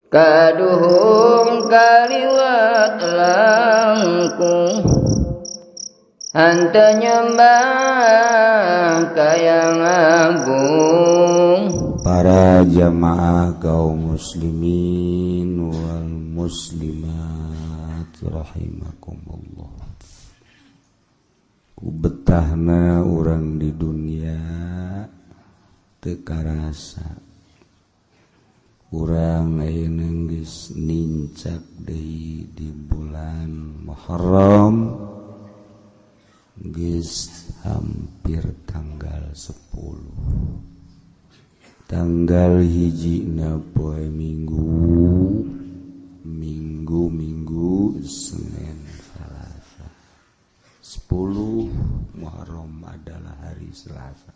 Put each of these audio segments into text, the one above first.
kaduhung kaliwat langkung hante nyembah kayang agung. Para jamaah kaum muslimin wal muslimat rahimakumullah. Ku betahna urang di dunia teu karasa. Urang ayeuna geus nincak deui di bulan Muharram, geus hampir tanggal 10. Tanggal hijina poe Minggu Senin Selasa. 10 Muharram adalah hari Selasa.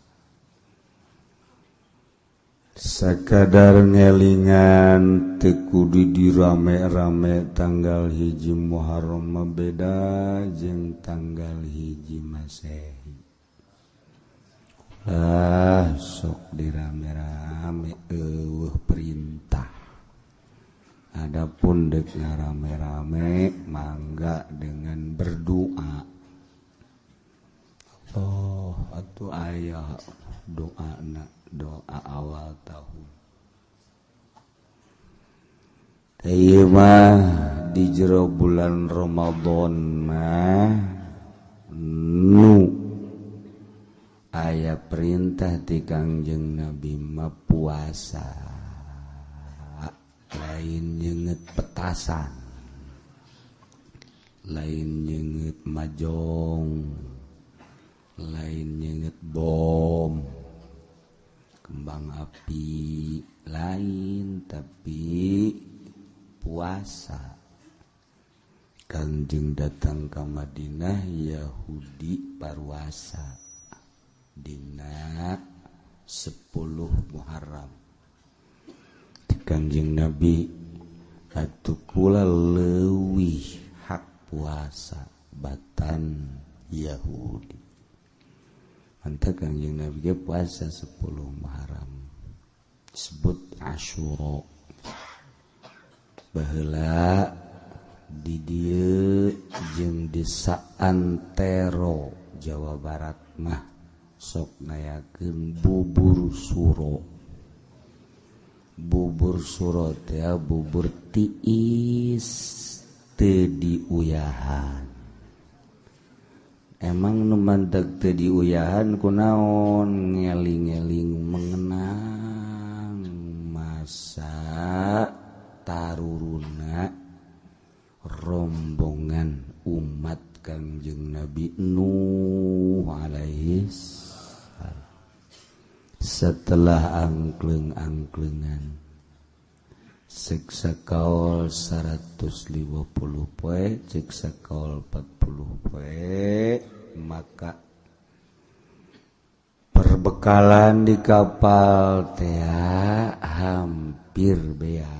Sakadar ngelingan teu kudu dirame-rame tanggal hiji Muharram mah beda jeung tanggal hiji Masehi. Sok dirame-rame eueuh perintah. Adapun dek ngarame-rame mangga dengan berdoa. Oh, atuh aya doana, doa awal tahun. Ieu mah di jero bulan Ramadan mah nu aya perintah ti Kangjeng Nabi mah puasa, lain nyeungeut petasan, lain nyeungeut majong, lain nyeungeut bom, kembang api, lain tapi puasa. Kangjeng datang ka Madinah Yahudi paruasa dina 10 Muharram. Kangjeng Nabi atuh kula leuwih hak puasa batan Yahudi. Anta Kangjeng Nabi ge puasa 10 Muharram. Disebut Asyura. Baheula di dieu jeung di saantero Jawa Barat mah sok ngayakeun bubur suro. Bubur suro teh bubur tiis teu diuyahan. Emang nu manteg teu diuyahan kunaon? Ngeling-eling mengenang masa taruruna rombongan umat Kangjeng Nabi Nuh alaihi salam. Setelah angkleng-angklengan ceuk sakaol 150 poe, ceuk sakaol 40 poe, maka perbekalan di kapal teh hampir beak.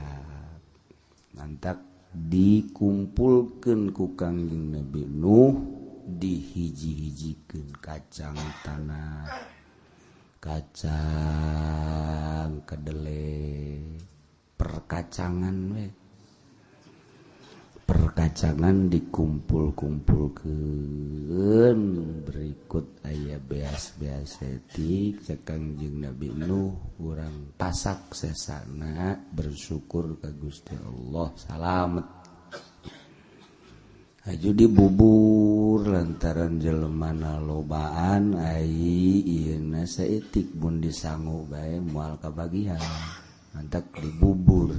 Mantak dikumpulkeun ku Kangjeng Nabi Nuh, dihiji-hijikeun kacang tanah, kacang kedelai, perkacangan we. Perkacangan dikumpul-kumpulkeun berikut aya beas-beas etik cek Kangjeng Nabi Nuh, urang pasak sesana bersyukur ka Gusti Allah salamet. Aju dibubur lantaran jelemana lobaan ai ieuna saeutik mun disangu bae moal kabagian. Mantak dibubur.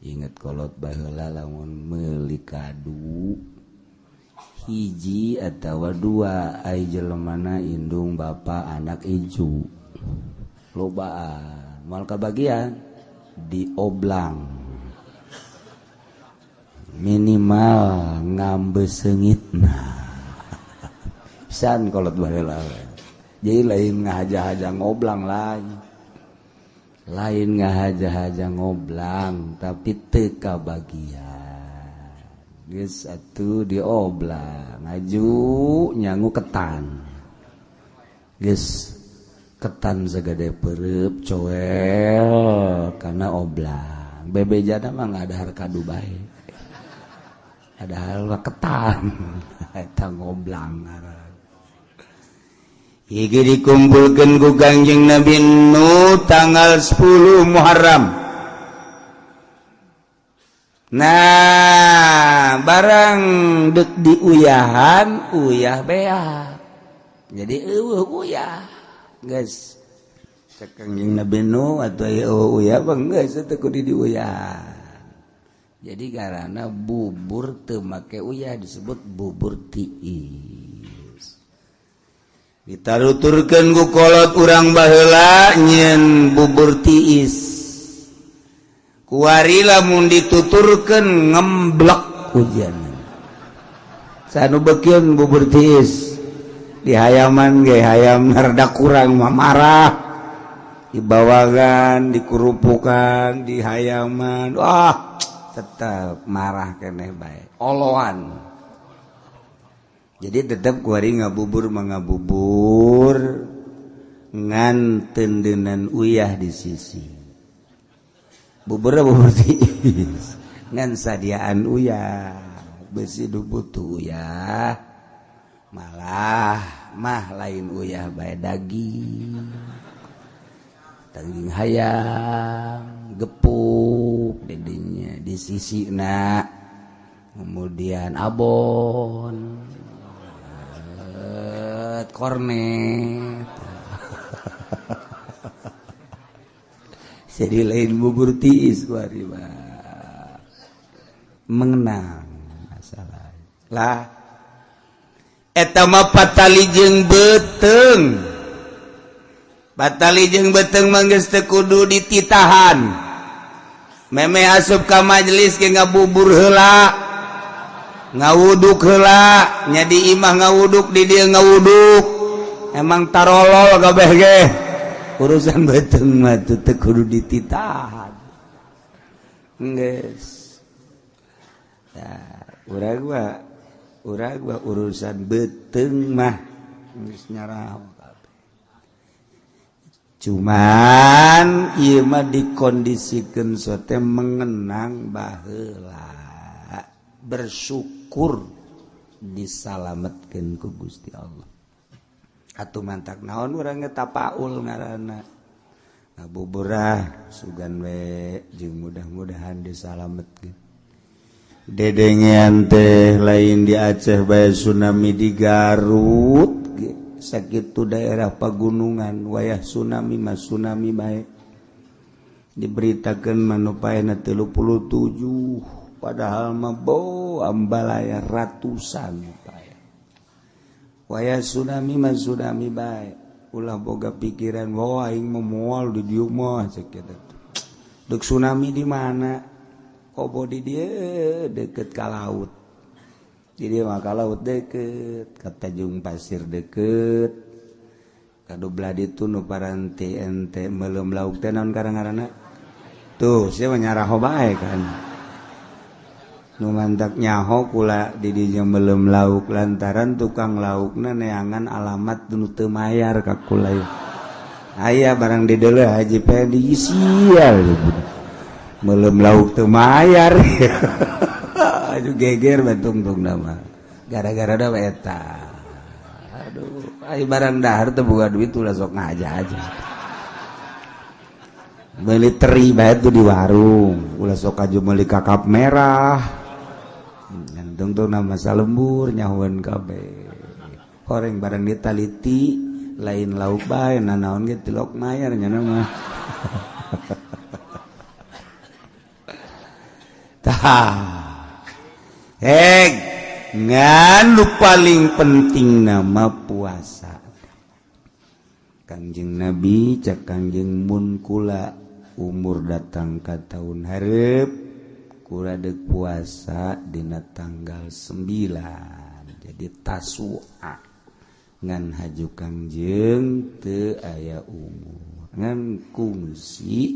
Ingat kolot baheula lamun meuli kadu hiji atawa dua ai jelemana indung bapa anak iju. Lobaan moal kabagian dioblang. Minimal ngambeseungitna. Pisan kolot baheula. Jadi lain ngahaja-haja ngoblang lain ngahaja-haja ngoblang tapi teu kabagian. Geus atuh dioblang, ngaju nyangu ketan. Geus ketan sagede peureup coel kana oblang. bebejana mah ngada harkadu bae. Ada hal ketan. Eta ngoblang. Iki dikumpulkeun ku Kangjeng Nabi nu tanggal 10 Muharram. Nah, barang dek diuyahan, uyah beak. Jadi uyah. Geus cek Kangjeng Nabi nu atuh uyah bang geus teu kudu diuyah. Jadi karena bubur teu make uyah disebut bubur tiis. Ditaruturkeun ku kolot urang baheula nyeun bubur tiis. Kuari lamun dituturkeun ngemblek hujan. Sanu beukeun bubur tiis. Di hayaman ge hayam rada kurang mah marah. Dibawagan, dikurupukan, di hayaman. Wah, tetap marah keneh bae. Oloan. Jadi tetap kuari ngabubur mangabubur ngan tendenan uyah di sisi. Bubur tiis ngan sadiaan uyah. Besi butuh uyah. Malah mah lain uyah bae daging. Daging hayam, gepuk dedinya di sisina. Kemudian abon. Kornet. Jadi lain bubur tiis kuari mah. Mengenang masalah. Lah eta mah patali jeung beteung. Patali jeung beteung mah geus teu kudu dititahan. Meme asup ka majelis ge ngabubur heula. Ngawuduk heula, nya di imah ngawuduk di dieu ngawuduk. Emang tarolol kabeh ge. Urusan beteung mah teu kudu dititahan. Geus. Nah, urang mah urusan beteung mah geus nyarah kabeh. Cuman ieu mah dikondisikeun sote mengenang baheula. Bersyukur disalametkeun ku Gusti Allah. Atuh mantak naon urang ge tapaul ngaranna. Ngabuburah sugan we jeung mudah-mudahan disalametkeun. Dedengean teh lain di Aceh bae tsunami di Garut ge. Sakitu daerah pagunungan wayah tsunami mah tsunami bae. Diberitakeun manupaena 37 padahal mah ambalaya ratusan waya tsunami mah tsunami bae. Ulah boga pikiran wah aing mah moal di dieu mah cek kitu. Dek tsunami di mana? Kobo di dieu deket ka laut. Di dieu mah ka laut deket, ka Tanjung Pasir deket. Kadoblah ditu nu paranti ente meuleum lauk teh naon ngaranna? Tuh, sia mah nyaraho bae kan. Nu mantak nyaho kula di dieu meuleum lauk lantaran tukang laukna neangan alamat nu teu mayar ka kula. Aya barang di deuleu Haji Pedi sial. Meuleum lauk teu mayar. Aduh geger batungtungna mah. Gara-gara da eta. Aduh, ai barang dahar teu boga duit ulah sok ngaja-aja. Meuli teri bae tuh di warung, ulah sok aju meuli kakap merah. Tungtung nama salembur nyahuan kabeh. Horeng barang ditaliti lain lauk bae nanaon ge tilok mayar nya mah. Tah. Ngan nu paling penting nama puasa. Kangjeng Nabi cak Kangjeng mun kula umur datang ka taun hareup kula deuk puasa dina tanggal 9 jadi Tasu'a ngan haju Kangjeng teu aya umur ngan kungsi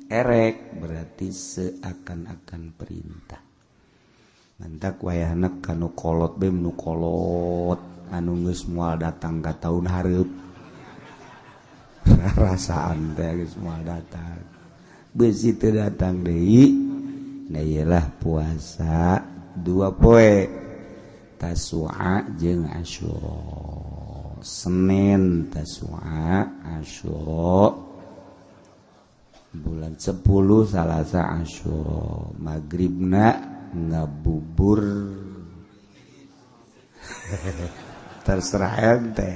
erek berarti seakan-akan perintah mantak wayahna kanu kolot bem nu kolot anu geus moal datang ka taun hareup rasaan teh geus moal datang besi teu datang deui na iyalah puasa 2 poe Tasu'a jeung Asyura Senin Tasu'a Asyura bulan 10 Salasa Asyura magribna ngabubur terserah ente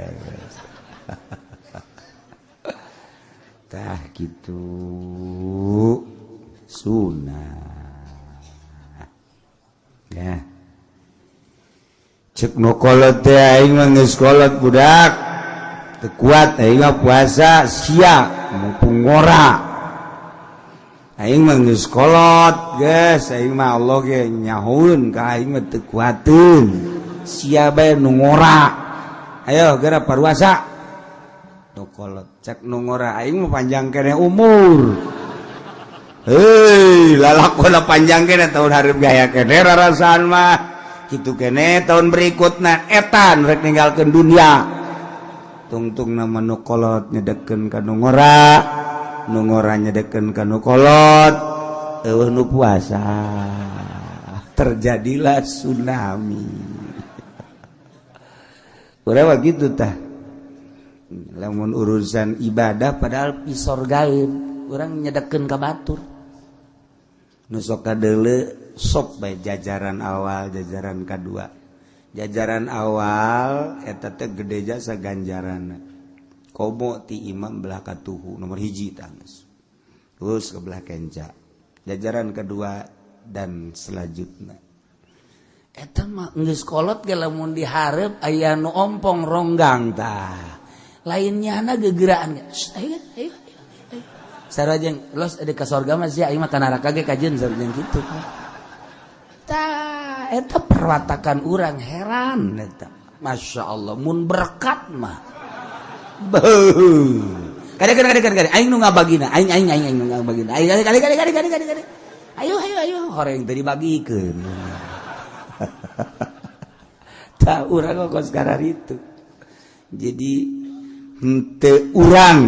tah gitu sunah ya cek nu kolot teh aing mah geus kolot budak teu kuat aing mah puasa sia mumpung ngora aing mah geus kolot geus aing mah Allah ge nyahoeun ka aing mah teu kuateun sia bae nu ngora ayo geura paruasa nu kolot cek nu ngora aing mah panjang keneh umur heuh lalakonna panjang keneh tahun hareup gaya keneh rarasaan mah kitu keneh tahun berikutna etan rek ninggalkeun dunia tungtung nama nu kolot nyedekeun ka nu ngora nyedekeun ka nu kolot eueuh nu puasa terjadilah tsunami urang mah kitu tah lamun urusan ibadah padahal pisorgaeun urang nyedekeun ka batur nu sok kadeuleu sok bae jajaran awal jajaran kadua jajaran awal eta teh gede jasa ganjaranna komo ti imam belah katuhu nomor 1 tangis terus ke belah kenca jajaran kedua dan selanjutnya eta mah geus kolot ge lamun dihareup aya nu ompong ronggang tah lainnya na gegeraan ayo sarajeng los ade ka sorga mah sia ieu mah ka neraka ge kajeun sarajeng kitu tah eta perwatakan urang heran eta masyaallah mun berkat mah kade aing nu ngabagina aing nu ngabagina aing kade ayo horeng teh dibagikeun tah urang kos kararitu jadi henteu urang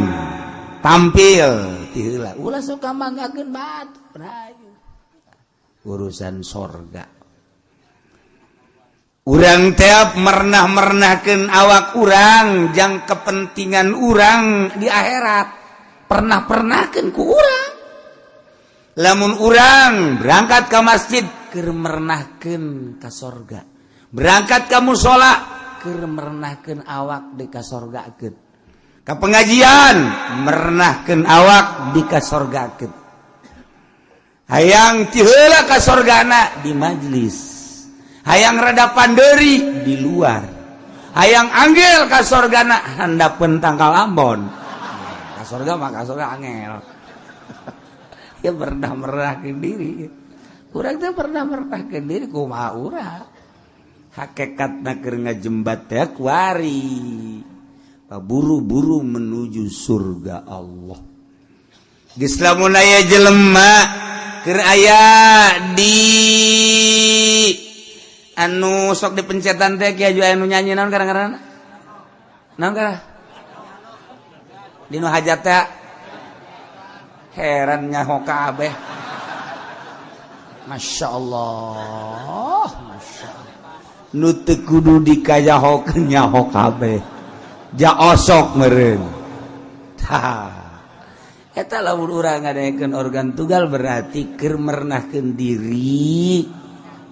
tampil ti heula ulah sok manggakeun batur hayu urusan sorga urang teh mernah-mernahkeun awak urang jang kepentingan urang di akhirat pernah-pernahkeun ku urang lamun urang berangkat ka masjid keur mernahkeun ka sorga berangkat ka mushola keur mernahkeun awak di ka sorgakeun ka pengajian mernahkeun awak di ka sorgakeun hayang ti heula ka sorgana di majlis hayang rada panderi di luar hayang anggel ka sorgana handapeun tangkal Ambon ka sorga mah ka sorga angel ya pernah merahkeun diri urang teh pernah merahkeun diri kumaha urang hakikatna keur ngajembat teh kuari buru-buru menuju surga Allah geus lamun aya jelema keur aya di anu sok dipencetan teh kieu anu nyanyi naon karang-karangna naon karang dinu hajat teh heran nyaho kabeh masyaallah nu teu kudu dikayahokeun nyaho kabeh ja osok meureun tah eta lamun urang ngadaekeun organ tunggal berarti keur mernahkeun diri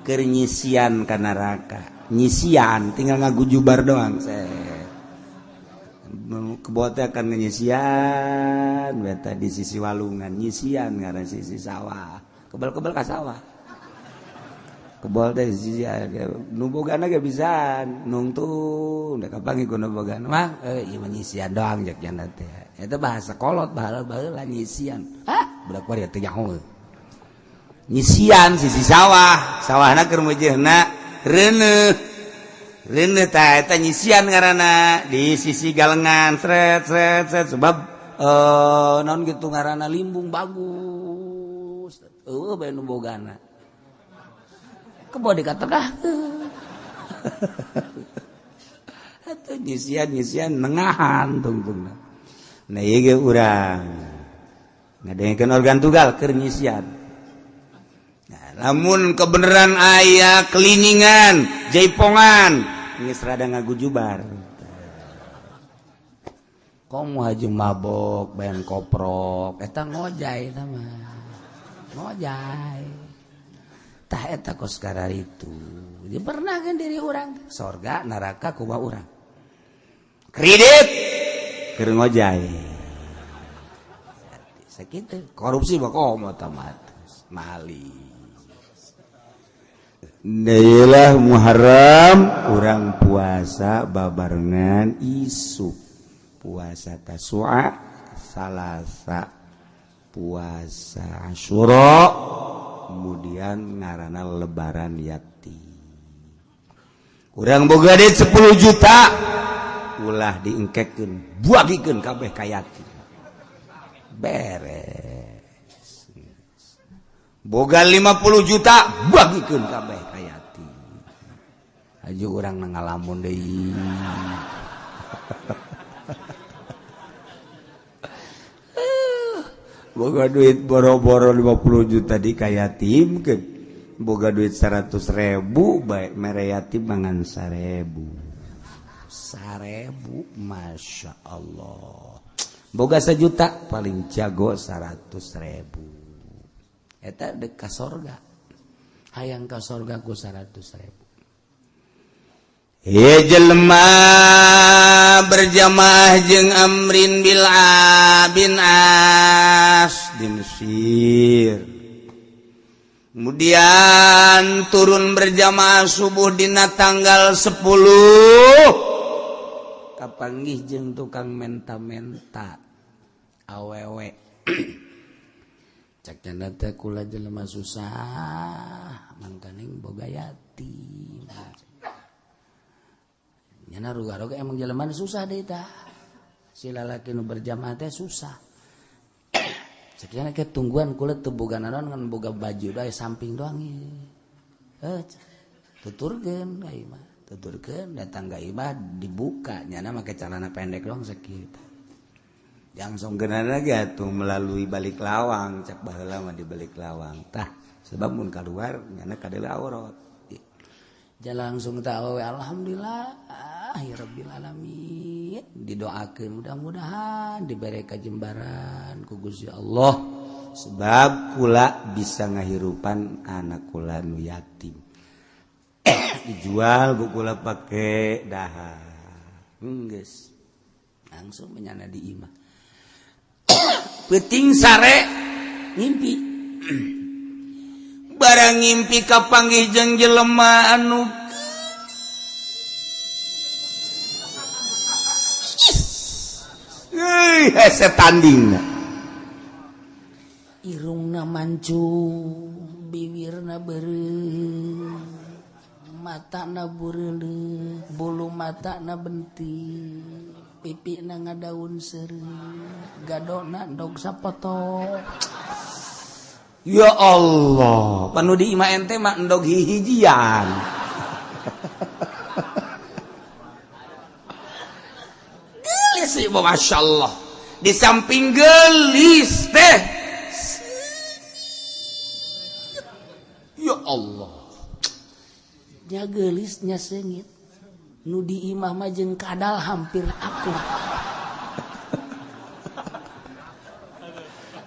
keur nyisian ka neraka nyisian tinggal ngagujubar doang kebote akan nyisian beta di sisi walungan nyisian ngaran sisi sawah kebal-kebal ka sawah kebal teh sisi nu bogana ge bisa nungtung da kapangi ku nu bogana mah ieu nyisian doang jak jana teh eta bahasa kolot baheula nyisian budak bari teh nyaho nyisian sisi sawah sawahna keur meujeunna reuneuh tah eta nyisian ngaranna di sisi galengan sret sebab naon kitu ngaranna limbung bagus bae nu bogana kebo dikatengah atuh nyisian nengahan tungtungna nah ieu ge urang ngadengkeun organ tunggal keur nyisian. Nah, lamun kebenaran aya keliningan, jaipongan, geus rada ngagujubar. Komo haju mabok, bayan koprok, eta ngojay sama, ngojay. Tah eta kos kara itu, dia pernah kan diri orang, sorga, neraka, kumaha orang. Kredit, keur ngojay. Sakitu, korupsi mah komo tamat, mali. Dailah Muharram, orang puasa babarengan isuk. Puasa Tasu'a, Salasa, puasa Asyura, kemudian ngaranna lebaran yati. Urang boga duit 10 juta, ulah diengkekeun, buagikeun kabeh ka yatim. Beres. Boga 50 juta, buagikeun kabeh ka yatim. Aju urang ngalamun deui. Boga duit boro-boro 50 juta dikayatimkeun, boga duit 100.000 bae mere yatim mangan 1.000. 1.000, masya Allah. Boga 1 juta paling jago 100.000. Eta dek ka sorga. Hayang ka sorga ku 100.000. Ya jelema berjamaah jeung Amrin bin As di Mesir. Kemudian turun berjamaah subuh dina tanggal 10. Kapanggih jeung tukang menta-menta awewe. Cak cenah teh kula jelema susah mangkaning boga yatim. Nyana ruga-ruga emang jelema susah deui tah. Si lalaki nu berjamaah teh susah. Sakiana ke tungguan kula teu boga naon ngan boga baju bae samping doang ieu. Tuturkeun ka imah, tuturkeun datang ka imah dibuka nyana make celana pendek doang sakitu. Langsung geunana ge atuh melalui balik lawang, cak baheula mah di balik lawang. Tah, sebab mun kaluar nyana kadele aurat. Jalan langsung tahu alhamdulillah ya rabbil alamin, didoakeun mudah-mudahan dibere kajembaran ku Gusti Allah sebab kula bisa ngahirupan anak kula nu yatim. Dijual ku kula pake dahar. Geus. Langsung menyana di imah. Peuting sare ngimpi. Barang ngimpi kapanggih jeung jelema anu hese tandingna. Irungna mancung, bibirna beureum, matana bureuleuh, bulu matana benting, pipina ngadaun seureum, gadona endog sapoto. Ya Allah, panu di imah ente mah endog hijian. Gelis sih, masya Allah. Di samping gelis teh, ya Allah. Nya gelisnya sengit. Nu di imah mah jeung kadal hampir akur.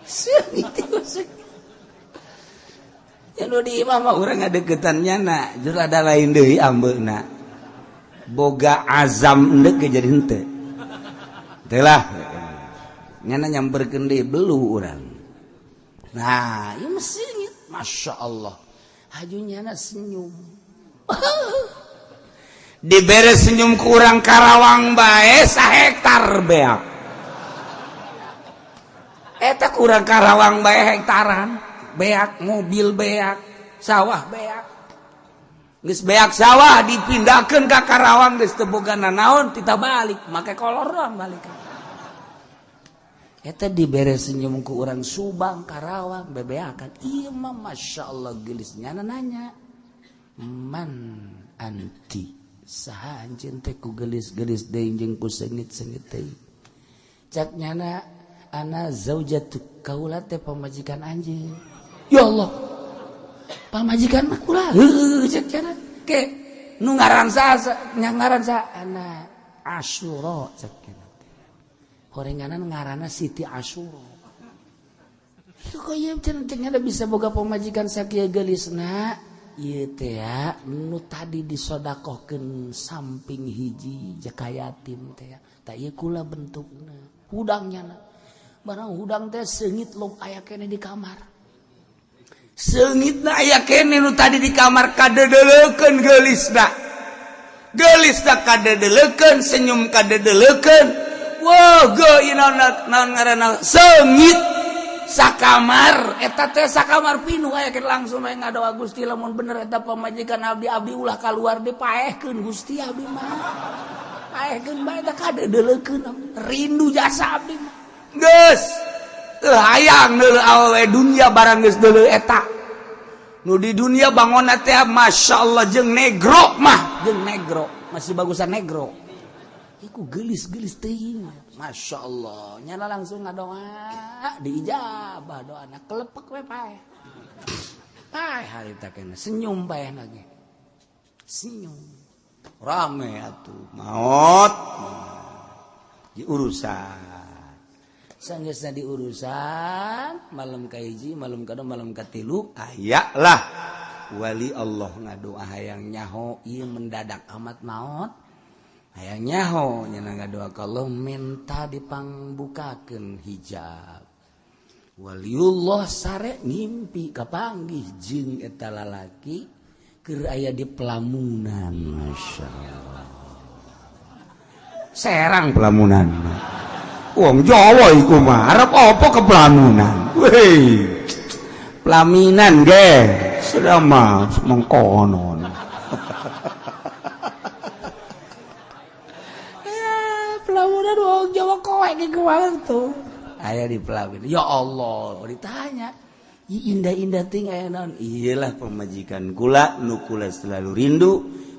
Sengit itu sengit. Yang di imah mah urang ngadeukeutannya na, jur ada lain deui ambeuna. Boga azam endeuke jadi henteu. Teu lah. Nyana nyamperkeun deui belu urang. Nah, ieu meusingit, masyaallah. Haju nyana senyum. Dibere senyum ku urang Karawang bae 1 hektar beak. Eta ku urang Karawang bae hektaran. Beak, mobil beak, sawah beak. Geus beak sawah dipindahkeun ka Karawang geus teu boga nanaon tita balik, make kolor doang balik. Eta dibere senyum ku urang Subang, Karawang, bebeakan. Ieu mah masyaallah gelisnya nanya. Man anti saha anjeun teh ku gelis-gelis deui jeung ku sengit-sengit teh. Cak nyana ana zaujatu kaula teh pamajikan anjeun. Ya Allah. Pamajikan mah kula heuh cek cenah. Ke nu ngaran sa ana Asyura cek cenah. Horenganan ngaranna Siti Asyura. Kok ieu cenah bisa boga pamajikan sakieu geulisna? Ieu teh ya nu tadi disodakohkeun samping hiji jaka yatim teh ya. Tah ieu kula bentukna. Hudangnya barang hudang teh seungit log aya keneh di kamar. Seungitna aya keneh nu tadi di kamar kadedeulekeun geulisna. Geulisna kadedeulekeun, senyum kadedeulekeun. Wah, geuina naon ngaranna seungit sakamar eta teh sakamar pinuh aya ke langsung aya ngadoa Gusti lamun bener eta pamajikan abdi ulah kaluar dipaehkeun Gusti abdi mah paehkeun bae eta kadedeulekeun rindu jasa abdi mah geus teu hayang deuleu awewe dunia barang geus deuleu eta nu di dunia bangonna teh masyaallah jeung negro masih bagusan negro iku gelis-gelis teuing masyaallah nyana langsung ngadoa diijabah doana kelepek we paeh harita kena senyum paeh lagi senyum rame atuh maot di urusan sanggeusna di urusan malam kahiji malam kadua malam katilu aya lah wali Allah ngadoa hayang nyaho ieu mendadak amat maot hayang nyaho nyana ngadoa ka Allah minta dipangbukakeun hijab waliullah sare ngimpi kapanggih jeung eta lalaki keur aya di pelamunan masyaallah Serang pelamunan wong Jawa iku mah arep apa ke pelamunan weh pelaminan ge sudah mah mengkono pelamunan wong Jawa kowe ge kumaha tuh aya di pelaminan ya Allah ditanya indah-indah ting aya naon iyalah pemajikan kula nu kula selalu rindu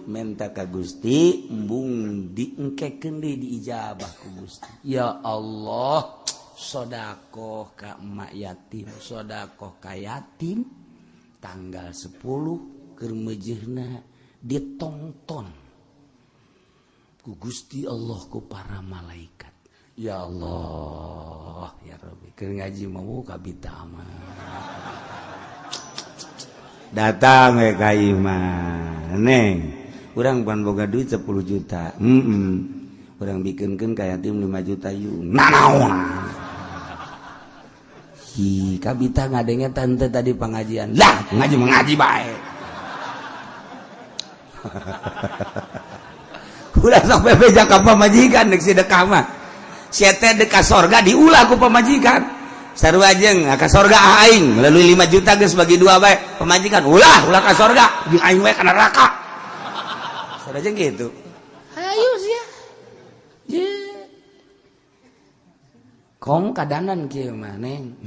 minta ka Gusti embung diengkekeun deui diijabah ku Gusti ya Allah sedekah ka emak yatim sedekah ka yatim tanggal 10 keur meujeuhna ditonton ku Gusti Allah ku para malaikat ya Allah ya Rabbi keur ngaji mau ka bitama datang we ka imah neng urang pan boga duit 10 juta urang bikinkeun ka yatim 5 juta yuk nanaon hi kabita ngadenge tante tadi pengajian lah ngaji bae ulah sok bebeja ka pamajikan deuk sedekah mah sia teh deuk ka sorga diulah ku pamajikan sarua jeung ka sorga aing melalui 5 juta geus bagi 2 bae pamajikan ulah ka sorga jeung aing we ka neraka sarua jeung kitu hayu sia kong kadanan kieu mah neng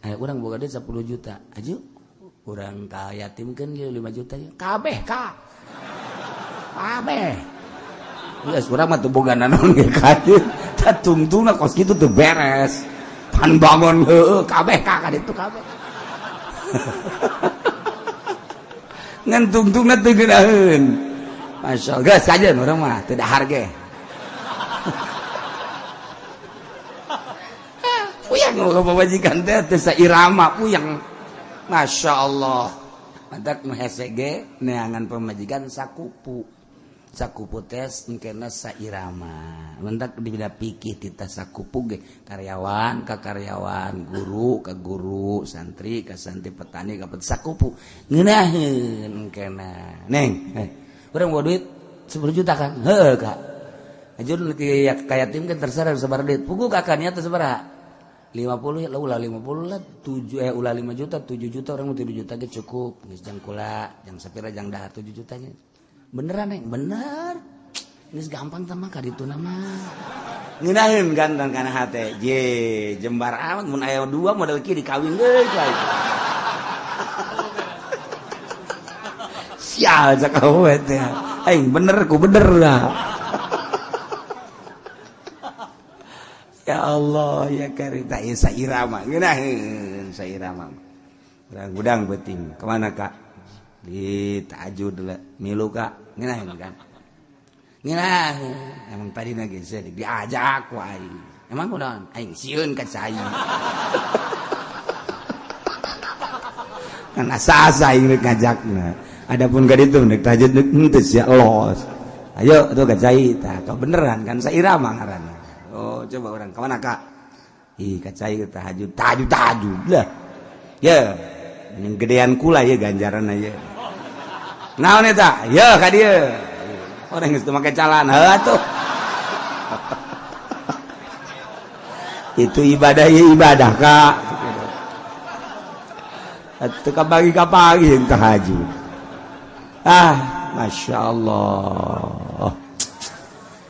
aya urang boga duit 10 juta aju urang ka yatimkeun kieu 5 juta kabeh ka kabeh geus urang mah teu boga naon ge kajeun tah tungtungna kos kitu teu beres pan bangun heueuh kabeh ka ditu kabeh ngan tungtungna teu geunaheun masyaallah geus kajeun urang mah teu dahar ge puyang nu pamajikan teh teu sairama puyang masyaallah madak nu hese ge neangan pamajikan sakupu teh engkena sairama mentak di bidang pikih tita sakupu ge karyawan ka karyawan guru ka guru santri ka santri petani ka sakupu ngeunaheun engkena neng urang bawa duit 10 juta kan heuh Kak ajun ka yatim kan terserah sabaraha duit pugu kakaknya teh sabaraha 50 lah ulah 50 lah 7 ulah 5 juta 7 juta orang 7 juta ge cukup geus jang kula jang sapira jang dahar 7 juta nya beneran neng bener geus gampang tah mah ka ditu na mah ngeunaheun ganteng kana hate je jembar amat mun aya 2 model kieu dikawin deui coy sia cakawe teh aing bener ku bener lah ya Allah ya karita sairama ngeunaheun sairama urang-udang beuting kemana Kak di tahajud milu Kak ngeunaheun kan ngeunaheun emang tadi ge diajak wae emang kunaon aing sieun ka cai kan asa-asa aing ngajakna adapun ka ditu nek tahajud henteu sia los ayo atuh ka cai tah beneran kan sairama ngaranna. Oh, coba orang kemana Kak? Ih, kacai tahajud lah. Ya, yang gedean kula ya ganjaran aja. Naon eta? Ya, ka dieu. Orang geus teu make calan, atuh. Itu ibadah ya ibadah, Kak. Atuh kabagi ka pagi tahajud. Masya Allah.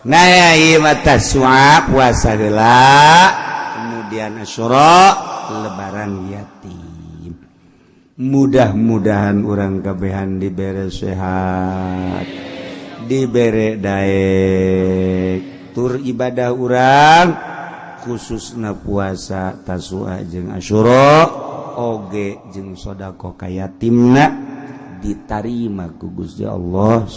Nah ieu mah taswa puasa heula kemudian Asyura lebaran yatim. Mudah-mudahan urang kabehan dibere sehat, dibere daek, tur ibadah urang khususna puasa taswa jeung Asyura oge jeung sedekah ka yatimna ditarima ku Gusti Allah.